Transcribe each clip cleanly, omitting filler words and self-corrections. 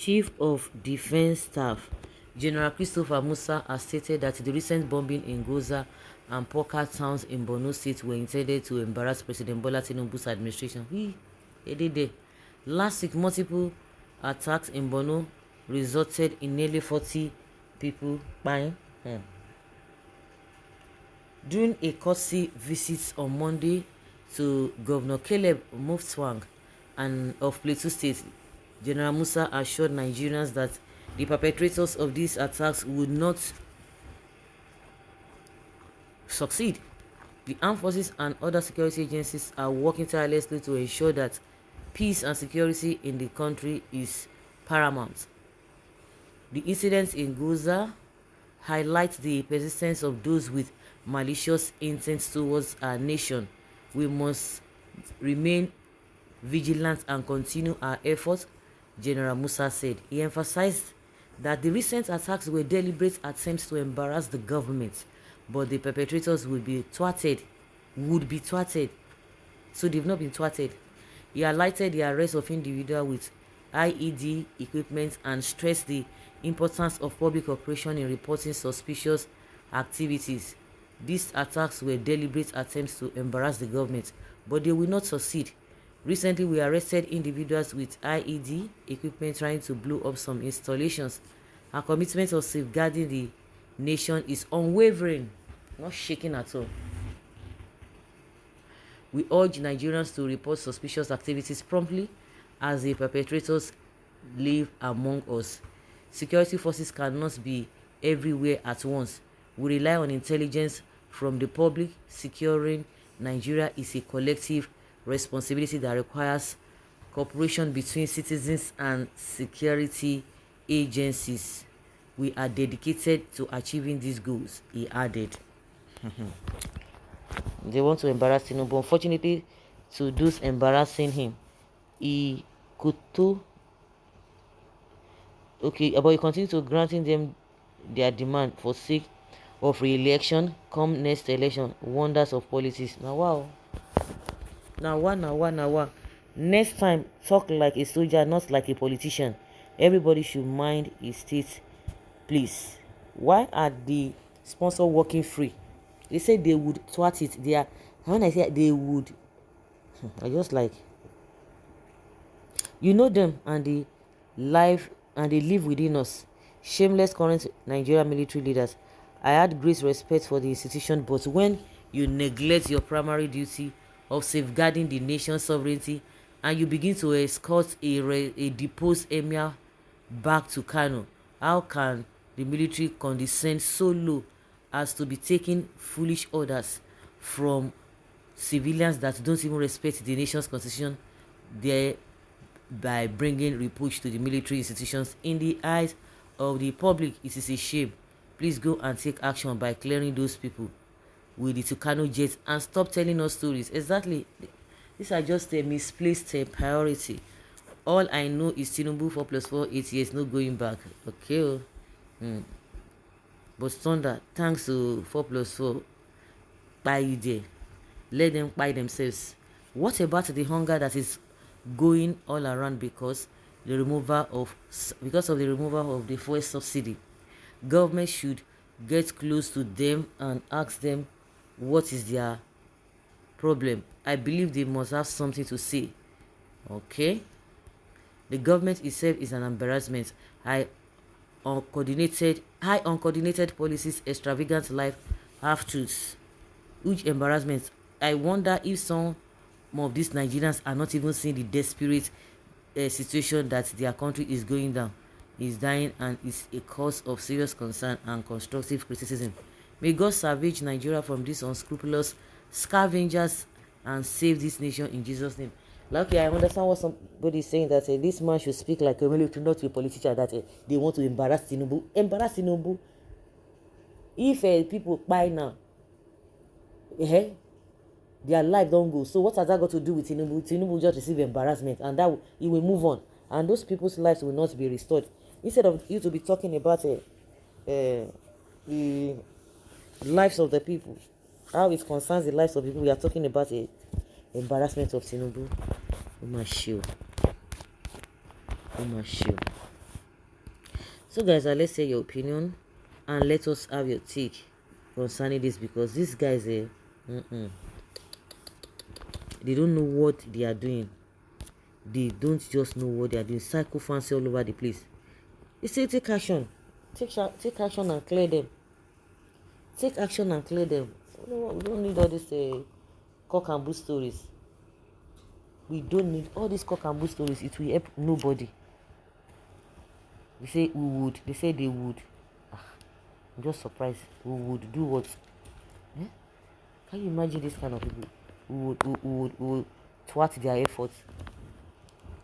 Chief of Defense Staff General Christopher Musa has stated that the recent bombing in Goza and Poka towns in Borno State were intended to embarrass President Bola Tinubu's administration. They did there. Last week, multiple attacks in Borno resulted in nearly 40 people dying. During a courtesy visit on Monday to Governor Caleb Mutfwang and of Plateau State, General Musa assured Nigerians that the perpetrators of these attacks would not succeed. The armed forces and other security agencies are working tirelessly to ensure that peace and security in the country is paramount. The incidents in Goza highlight the persistence of those with malicious intent towards our nation. We must remain vigilant and continue our efforts, General Musa said. He emphasized that the recent attacks were deliberate attempts to embarrass the government, but the perpetrators would be thwarted. So they've not been thwarted. He highlighted the arrest of individuals with IED equipment and stressed the importance of public cooperation in reporting suspicious activities. These attacks were deliberate attempts to embarrass the government, but they will not succeed. Recently, we arrested individuals with IED equipment trying to blow up some installations. Our commitment of safeguarding the nation is unwavering, not shaking at all. We urge Nigerians to report suspicious activities promptly as the perpetrators live among us. Security forces cannot be everywhere at once. We rely on intelligence from the public. Securing Nigeria is a collective responsibility that requires cooperation between citizens and security agencies. We are dedicated to achieving these goals, he added. They want to embarrass him, but unfortunately, to those embarrassing him, he could too. Okay, but he continued to granting them their demand for sake of re-election come next election. Wonders of politics. Now wow. Now what? Next time, talk like a soldier, not like a politician. Everybody should mind his state, please. Why are the sponsor working free? They said they would thwart it. They are, when I say they would, I just like, you know them and they live within us. Shameless current Nigerian military leaders. I had great respect for the institution, but when you neglect your primary duty of safeguarding the nation's sovereignty and you begin to escort a deposed emir back to Kano, how can the military condescend so low as to be taking foolish orders from civilians that don't even respect the nation's constitution, thereby bringing reproach to the military institutions? In the eyes of the public, it is a shame. Please go and take action by clearing those people with the Tucano jets and stop telling us stories. Exactly. These are just a misplaced priority. All I know is Tinubu 4+4, 8 years, no going back. Okay. But Thunder, thanks to 4+4, buy you there. Let them buy themselves. What about the hunger that is going all around because of the removal of the fuel subsidy? Government should get close to them and ask them what is their problem. I believe they must have something to say. Okay? The government itself is an embarrassment. High uncoordinated policies, extravagant life, half-truths. Huge embarrassment. I wonder if some of these Nigerians are not even seeing the desperate situation that their country is going down, is dying, and is a cause of serious concern and constructive criticism. May God salvage Nigeria from these unscrupulous scavengers and save this nation in Jesus' name. Like, I understand what somebody is saying, that this man should speak like a military, not a politician, that they want to embarrass Tinubu. Embarrass Tinubu? If people buy now, their life don't go. So what has that got to do with Tinubu? Tinubu just receive embarrassment, and that he will move on, and those people's lives will not be restored. Instead of you to be talking about the lives of the people, how it concerns the lives of people, we are talking about embarrassment of Tinubu. Oh my show. So guys, let's say your opinion and let us have your take concerning this, because these guys they don't know what they are doing. They don't just know what they are doing. Psycho fancy all over the place. You say take action. Take action and clear them. Take action and clear them. We don't need all this cock and bull stories. We don't need all these cock and bull stories. It will help nobody. They say we would. They say they would. I'm just surprised. We would do what? Eh? Can you imagine this kind of people? We would thwart their efforts.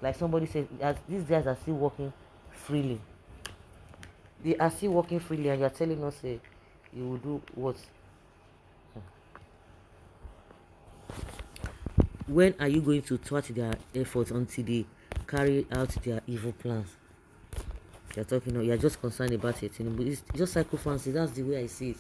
Like somebody said, as these guys are still working freely. They are still working freely, and you are telling us you will do what? When are you going to thwart their efforts until they carry out their evil plans? You're talking, you're just concerned about it. It's just psycho fancy. That's the way I see it.